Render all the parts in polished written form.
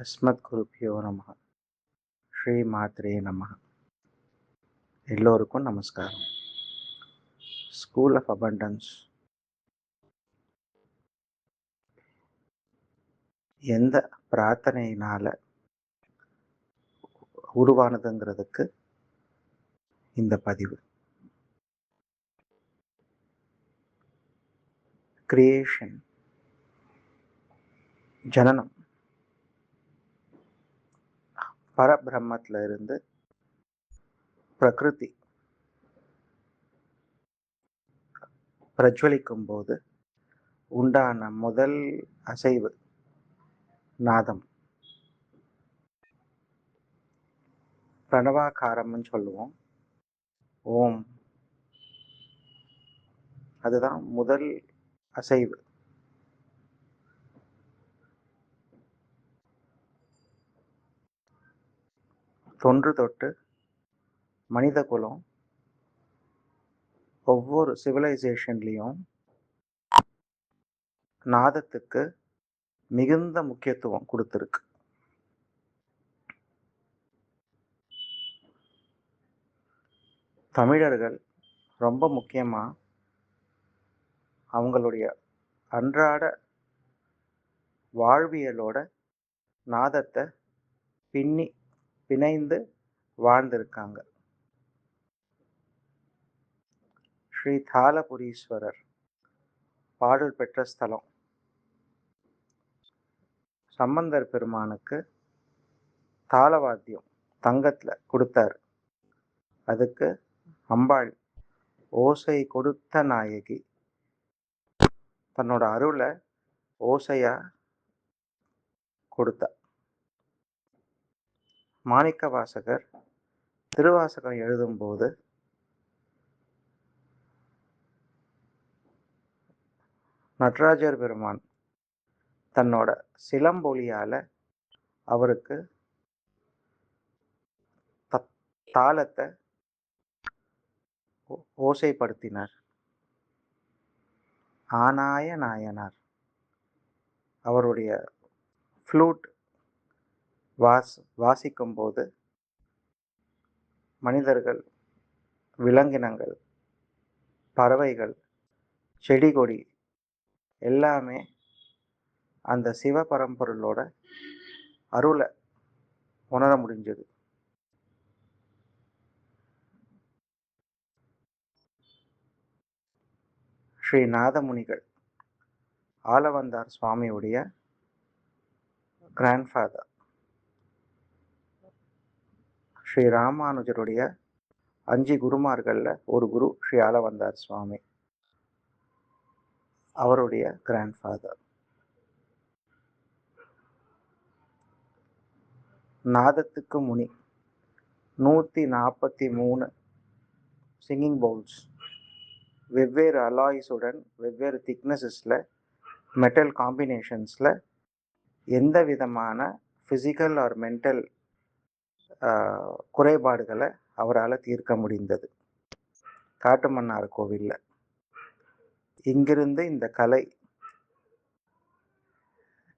அஸ்மத்குருப்யோ நமः. ஸ்ரீ மாத்ரே நமः. எல்லோருக்கும் நமஸ்காரம். ஸ்கூல் ஆஃப் அபண்டன்ஸ் எந்த பிரார்த்தனையினால உருவானதுங்கிறதுக்கு இந்த பதிவு. கிரியேஷன், ஜனனம், பரபிரம்மத்துல இருந்து பிரகிருதி பிரஜ்வலிக்கும் போது உண்டான முதல் அசைவு நாதம், பிரணவாகாரம்னு சொல்லுவோம். ஓம், அதுதான் முதல் அசைவு. தொன்று தொட்டு மனித குலம் ஒவ்வொரு சிவிலைசேஷன்லையும் நாதத்துக்கு மிகுந்த முக்கியத்துவம் கொடுத்துருக்கு. தமிழர்கள் ரொம்ப முக்கியமா அவங்களுடைய அன்றாட வாழ்வியலோட நாதத்தை பிணைந்து வாழ்ந்திருக்காங்க. ஸ்ரீ தாளபுரீஸ்வரர் பாடல் பெற்ற ஸ்தலம். சம்பந்தர் பெருமானுக்கு தாளவாத்தியம் தங்கத்துல கொடுத்தார். அதுக்கு அம்பாள் ஓசை கொடுத்த நாயகி தன்னோட அருளை ஓசையா கொடுத்தா. மாணிக்க வாசகர் திருவாசகம் எழுதும்போது நடராஜர் பெருமான் தன்னோட சிலம்பொலியால அவருக்கு தாளத்தை ஓசைப்படுத்தினார். ஆனாய நாயனார் அவருடைய ஃப்ளூட் வாசிக்கும் போது மனிதர்கள், விலங்கினங்கள், பறவைகள், செடி கொடி எல்லாமே அந்த சிவ பரம்பொருளோட அருளை உணர முடிஞ்சது. ஸ்ரீ நாதமுனிகள் ஆலவந்தார் சுவாமியுடைய கிராண்ட்ஃபாதர். ஸ்ரீ ராமானுஜருடைய 5 குருமார்கள்ல ஒரு குரு ஸ்ரீ ஆலவந்தார் சுவாமி, அவருடைய கிராண்ட்ஃபாதர். நாதத்துக்கு முனி 143 சிங்கிங் பவுல்ஸ் வெவ்வேறு அலாய்ஸுடன் வெவ்வேறு திக்னஸஸில் மெட்டல் காம்பினேஷன்ஸில் எந்த விதமான ஃபிசிக்கல் ஆர் மென்டல் குறைபாடுகளை அவரால் தீர்க்க முடிந்தது காட்டுமன்னார் கோவிலில். இங்கிருந்து இந்த கலை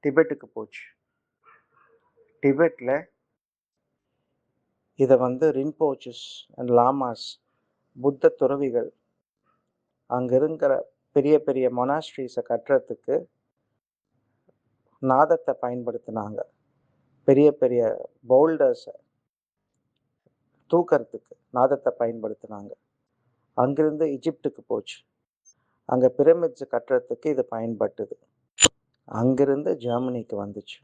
டிபெட்டுக்கு போச்சு. டிபெட்டில் இதை ரின்போச்சஸ் அண்ட் லாமாஸ், புத்த துறவிகள் அங்கே இருக்கிற பெரிய பெரிய மொனாஸ்ட்ரீஸை கட்டுறதுக்கு நாதத்தை பயன்படுத்தினாங்க. பெரிய பெரிய பவுல்டர்ஸை தூக்கிறதுக்கு நாதத்தை பயன்படுத்தினாங்க. அங்கிருந்து ஈஜிப்டுக்கு போச்சு. அங்கே பிரமிட்ஸ் கட்டுறதுக்கு இது பயன்பட்டது. அங்கிருந்து ஜெர்மனிக்கு வந்துச்சு.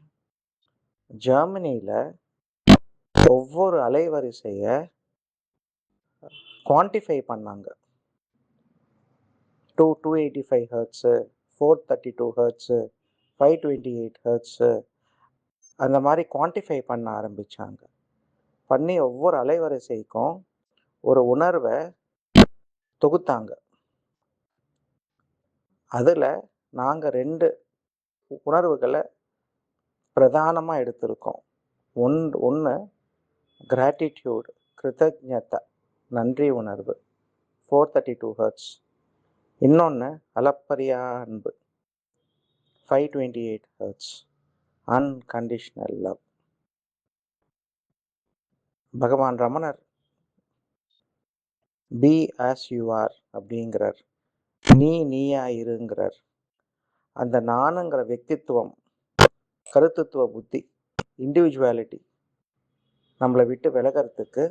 ஜெர்மனியில் ஒவ்வொரு அலைவரிசையை குவான்டிஃபை பண்ணாங்க. 285 ஹெர்ட்ஸு, 432 ஹெர்ட்ஸு, 528 ஹெர்ட்ஸு, அந்த மாதிரி குவான்டிஃபை பண்ண ஆரம்பித்தாங்க. பண்ணி ஒவ்வொரு அலைவரிசைக்கும் ஒரு உணர்வை தொகுத்தாங்க. அதில் நாங்கள் 2 உணர்வுகளை பிரதானமாக எடுத்திருக்கோம். ஒன்று கிராட்டிடியூட், கிருத்தஜ்ஞதா, நன்றி உணர்வு, 432 ஹெர்ட்ஸ். இன்னொன்று அளப்பரியா அன்பு, 528 ஹெர்ட்ஸ், அன்கண்டிஷனல் லவ். பகவான் ரமணர் பி ஆஸ் யூ ஆர் அப்படிங்கிறார். நீயா இருங்கிறார். அந்த நானுங்கிற వ్యక్తిత్వం, கருத்துத்துவ புத்தி, இண்டிவிஜுவாலிட்டி நம்மளை விட்டு விலகிறதுக்கு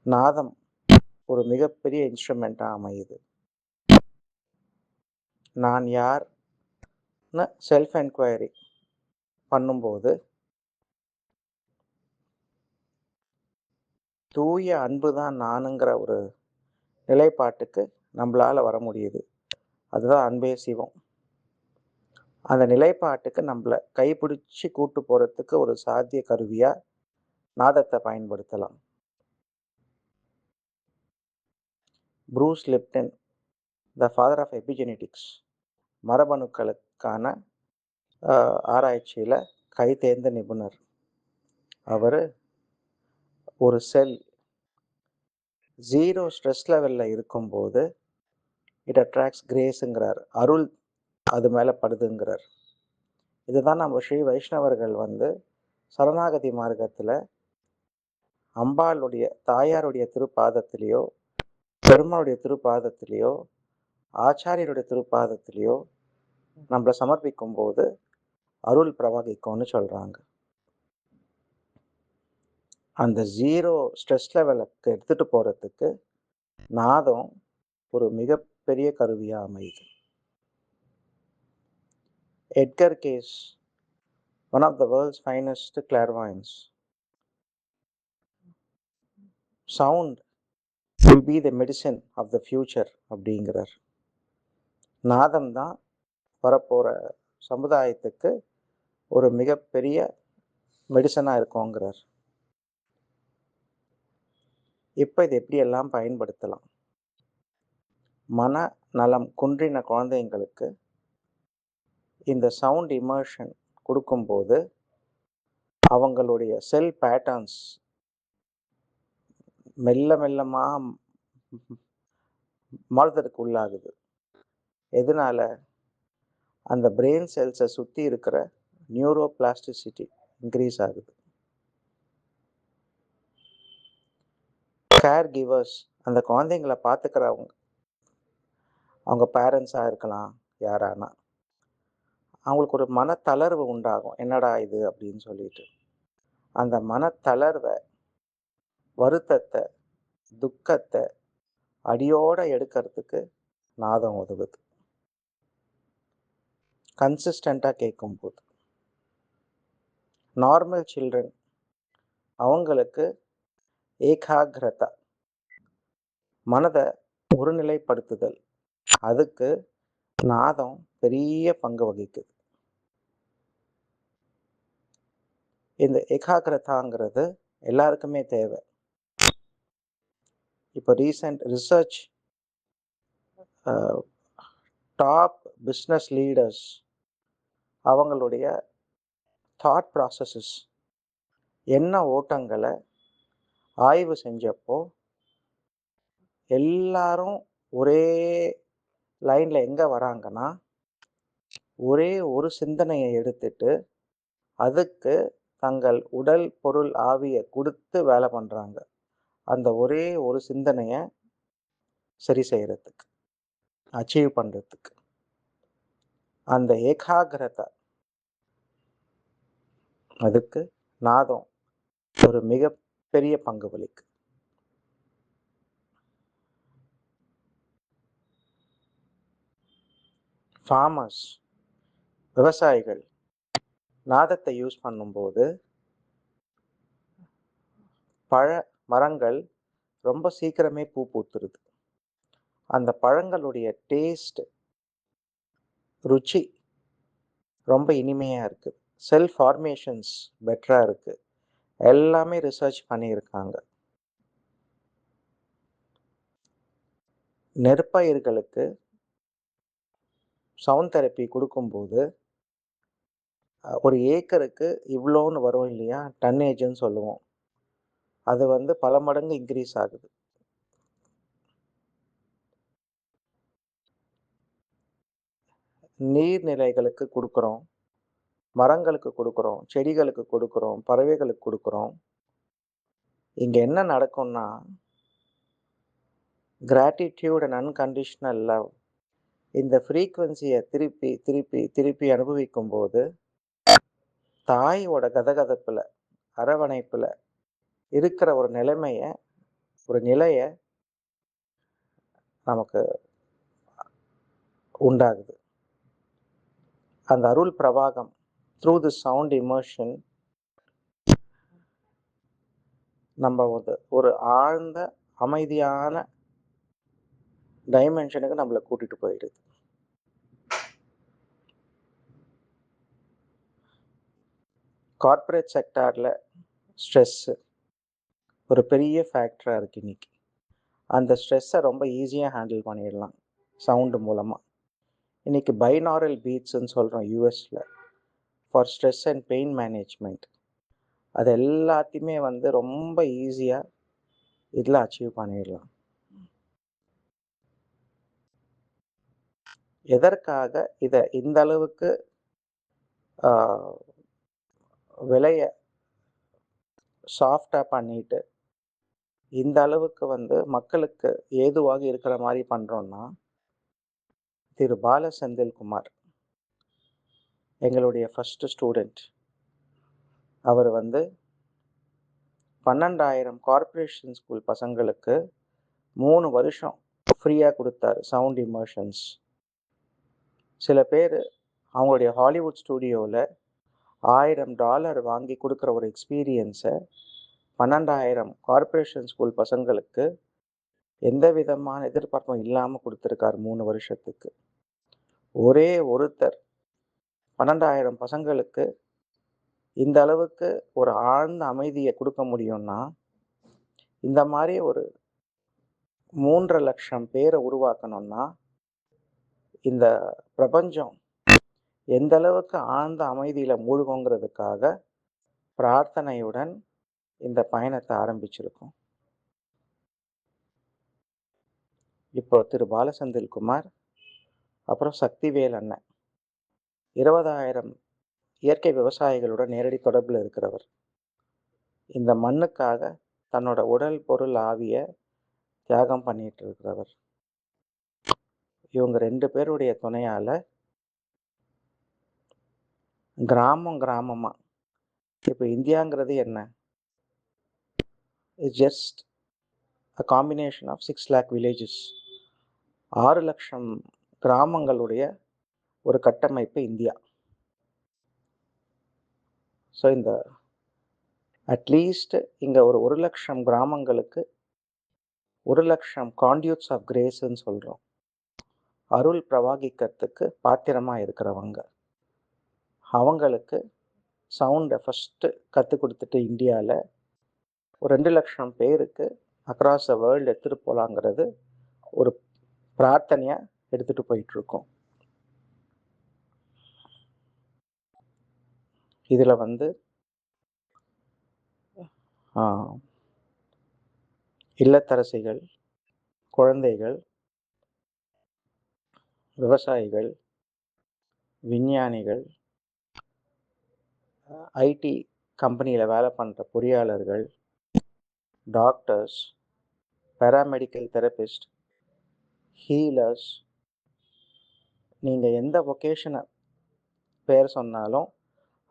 நாதம் ஒரு மிகப்பெரிய இன்ஸ்ட்ருமெண்ட்டாக அமையுது. நான் யார்னு செல்ஃப் என்கொயரி பண்ணும்போது தூய அன்பு தான் நானுங்கிற ஒரு நிலைப்பாட்டுக்கு நம்மளால் வர முடியுது. அதுதான் அன்பே சிவம். அந்த நிலைப்பாட்டுக்கு நம்மளை கைப்பிடிச்சி கூட்டு போகிறதுக்கு ஒரு சாத்திய கருவியாக நாதத்தை பயன்படுத்தலாம். Bruce Lipton, the father of epigenetics, மரபணுக்களுக்கான ஆராய்ச்சியில் கைதேர்ந்த நிபுணர். அவர் ஒரு செல் 0 ஸ்ட்ரெஸ் லெவலில் இருக்கும்போது இட் அட்ராக்ட்ஸ் கிரேஸுங்கிறார். அருள் அது மேலே படுதுங்கிறார். இதுதான் நம்ம ஸ்ரீ வைஷ்ணவர்கள் சரணாகதி மார்க்கத்தில் அம்பாளுடைய தாயாருடைய திருப்பாதத்திலேயோ, பெருமாளுடைய திருப்பாதத்திலேயோ, ஆச்சாரியருடைய திருப்பாதத்திலேயோ நம்மளை சமர்ப்பிக்கும் போது அருள் பிரவகிக்கும்னு சொல்கிறாங்க. அந்த 0 ஸ்ட்ரெஸ் லெவலுக்கு எடுத்துகிட்டு போகிறதுக்கு நாதம் ஒரு மிகப்பெரிய கருவியாக அமையுது. Edgar Cayce, one of the world's finest clairvoyance, sound will be the medicine of the future அப்படிங்கிறார். நாதம் தான் வரப்போகிற சமுதாயத்துக்கு ஒரு மிகப்பெரிய மெடிசனாக இருக்குங்கிறார். இப்போ இது எப்படியெல்லாம் பயன்படுத்தலாம்? மன நலம் குன்றின குழந்தைங்களுக்கு இந்த சவுண்ட் இமர்ஷன் கொடுக்கும்போது அவங்களுடைய செல் பேட்டர்ன்ஸ் மெல்ல மெல்லமாக மாறுதலுக்கு உள்ளாகுது. எதனால? அந்த பிரெயின் செல்ஸை சுற்றி இருக்கிற நியூரோ பிளாஸ்டிசிட்டி இன்க்ரீஸ் ஆகுது. கேர் கிவர்ஸ், அந்த குழந்தைங்களை பார்த்துக்கிறவங்க, அவங்க பேரண்ட்ஸாக இருக்கலாம், யாரானா, அவங்களுக்கு ஒரு மனத்தளர்வு உண்டாகும். என்னடா இது அப்படின்னு சொல்லிட்டு அந்த மனத்தளர்வை, வருத்தத்தை, துக்கத்தை அடியோடு எடுக்கிறதுக்கு நாதம் உதவுது. கன்சிஸ்டண்ட்டாக கேட்கும்போது நார்மல் சில்ட்ரன் அவங்களுக்கு ஏகாகிரதா, மனதை ஒருநிலைப்படுத்துதல், அதுக்கு நாதம் பெரிய பங்கு வகிக்குது. இந்த ஏகாகிரதாங்கிறது எல்லாருக்குமே தேவை. இப்போ recent research, top business leaders அவங்களுடைய தாட் ப்ராசஸஸ், என்ன ஓட்டங்களை ஆய்வு செஞ்சப்போ எல்லாரும் ஒரே லைனில் எங்கே வராங்கன்னா, ஒரே ஒரு சிந்தனையை எடுத்துட்டு அதுக்கு தங்கள் உடல் பொருள் ஆவியை கொடுத்து வேலை பண்ணுறாங்க. அந்த ஒரே ஒரு சிந்தனையை சரி செய்கிறதுக்கு, அச்சீவ் பண்ணுறதுக்கு. அந்த ஏகாகிரதா, அதுக்கு நாதம் ஒரு மிகப்பெரிய பங்கு வலிக்கு. ஃபார்மர்ஸ், விவசாயிகள் நாதத்தை யூஸ் பண்ணும்போது பழ மரங்கள் ரொம்ப சீக்கிரமே பூ பூத்துருது. அந்த பழங்களுடைய டேஸ்ட், ருச்சி ரொம்ப இனிமையாக இருக்குது. செல் ஃபார்மேஷன்ஸ் பெட்டராக இருக்குது. எல்லாமே ரிசர்ச் பண்ணியிருக்காங்க. நெற்பயிர்களுக்கு சவுண்ட் தெரப்பி கொடுக்கும்போது ஒரு ஏக்கருக்கு இவ்வளோன்னு வரும் இல்லையா, டன்னேஜ்னு சொல்லுவோம். அது பல மடங்கு இன்க்ரீஸ் ஆகுது. நீர்நிலைகளுக்கு கொடுக்குறோம், மரங்களுக்கு கொடுக்குறோம், செடிகளுக்கு கொடுக்குறோம், பறவைகளுக்கு கொடுக்குறோம். இங்கே என்ன நடக்கும்னா, கிராட்டிடியூட் அண்ட் அன்கண்டிஷனல் லவ் இந்த ஃப்ரீக்குவென்சியை திருப்பி திருப்பி திருப்பி அனுபவிக்கும் போது தாயோட கதகதப்பில் அரவணைப்பில் இருக்கிற ஒரு நிலையை நமக்கு உண்டாகுது. அந்த அருள் பிரவாகம் த்ரூ தி சவுண்ட் இமர்ஷன் நம்ம ஒரு ஆழ்ந்த அமைதியான டைமென்ஷனுக்கு நம்மளை கூட்டிட்டு போயிடுது. கார்ப்பரேட் செக்டாரில் ஸ்ட்ரெஸ்ஸு ஒரு பெரிய ஃபேக்டராக இருக்குது இன்னைக்கு. அந்த ஸ்ட்ரெஸ்ஸை ரொம்ப ஈஸியாக ஹேண்டில் பண்ணிடலாம் சவுண்டு மூலமாக. இன்றைக்கி பைனாரல் பீட்ஸ்ன்னு சொல்கிறோம் யூஎஸில் for stress and pain management. அது எல்லாத்தையுமே ரொம்ப ஈஸியாக இதில் அச்சீவ் பண்ணிடலாம். எதற்காக இதை இந்த அளவுக்கு விலையை சாஃப்டாக பண்ணிட்டு இந்த அளவுக்கு மக்களுக்கு ஏதுவாக இருக்கிற மாதிரி பண்ணுறோன்னா, திரு பால செந்தில்குமார் எங்களுடைய ஃபஸ்ட்டு ஸ்டூடெண்ட். அவர் 12,000 கார்ப்பரேஷன் ஸ்கூல் பசங்களுக்கு 3 வருஷம் ஃப்ரீயாக கொடுத்தாரு சவுண்ட் இமர்ஷன்ஸ். சில பேர் அவங்களுடைய ஹாலிவுட் ஸ்டூடியோவில் $1000 வாங்கி கொடுக்குற ஒரு எக்ஸ்பீரியன்ஸை 12,000 கார்ப்பரேஷன் ஸ்கூல் பசங்களுக்கு எந்த விதமான எதிர்பார்ப்பும் இல்லாமல் கொடுத்துருக்கார் 3 வருஷத்துக்கு. ஒரே ஒருத்தர் 12,000 பசங்களுக்கு இந்த அளவுக்கு ஒரு ஆழ்ந்த அமைதியை கொடுக்க முடியும்னா, இந்த மாதிரி ஒரு 3.5 லட்சம் பேரை உருவாக்கணும்னா, இந்த பிரபஞ்சம் எந்த அளவுக்கு ஆழ்ந்த அமைதியில் மூழ்குங்கிறதுக்காக பிரார்த்தனையுடன் இந்த பயணத்தை ஆரம்பிச்சிருக்கோம். இப்போ திரு பாலசெந்தில்குமார் அப்புறம் சக்திவேல் அண்ணன் 20,000 இயற்கை விவசாயிகளுடன் நேரடி தொடர்பில் இருக்கிறவர். இந்த மண்ணுக்காக தன்னோட உடல் பொருள் ஆவியை தியாகம் பண்ணிட்டு இருக்கிறவர். இவங்க 2 பேருடைய துணையால் கிராமமாக இப்போ இந்தியாங்கிறது என்ன, it's just a combination of 6 lakh villages. 6 லட்சம் கிராமங்களுடைய ஒரு கட்டமைப்பு இந்தியா. ஸோ இந்த அட்லீஸ்ட் இங்கே ஒரு 1 லட்சம் கிராமங்களுக்கு 1 லட்சம் கான்டியூட்ஸ் ஆஃப் கிரேஸ்ன்னு சொல்கிறோம். அருள் பிரவாகிக்கிறதுக்கு பாத்திரமாக இருக்கிறவங்க. அவங்களுக்கு சவுண்டை ஃபஸ்ட்டு கற்றுக் கொடுத்துட்டு இந்தியாவில் ஒரு 2 லட்சம் பேருக்கு அக்ராஸ் த வேர்ல்டு எடுத்துகிட்டு போகலாங்கிறது ஒரு பிரார்த்தனையாக எடுத்துகிட்டு போயிட்டுருக்கோம். இதில் இல்லத்தரசிகள், குழந்தைகள், விவசாயிகள், விஞ்ஞானிகள், ஐடி கம்பெனியில் வேலை பண்ணுற பொறியாளர்கள், டாக்டர்ஸ், பேராமெடிக்கல் தெரபிஸ்ட், ஹீலர்ஸ், நீங்கள் எந்த வொகேஷனை பேர் சொன்னாலும்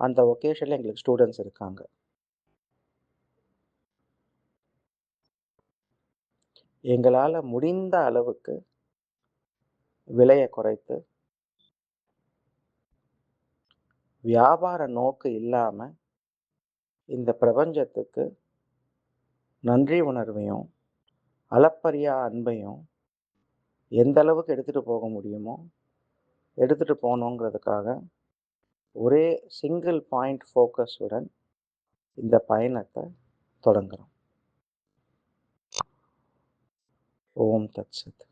அந்த வொகேஷனில் எங்களுக்கு ஸ்டூடெண்ட்ஸ் இருக்காங்க. எங்களால் முடிந்த அளவுக்கு விலையை குறைத்து வியாபார நோக்கு இல்லாமல் இந்த பிரபஞ்சத்துக்கு நன்றி உணர்வையும் அளப்பரிய அன்பையும் எந்த அளவுக்கு எடுத்துகிட்டு போக முடியுமோ எடுத்துகிட்டு போகணுங்கிறதுக்காக ஒரே சிங்கிள் பாயிண்ட் ஃபோக்கஸுடன் இந்த பயணத்தை தொடங்குகிறோம். ஓம் தத் சத்.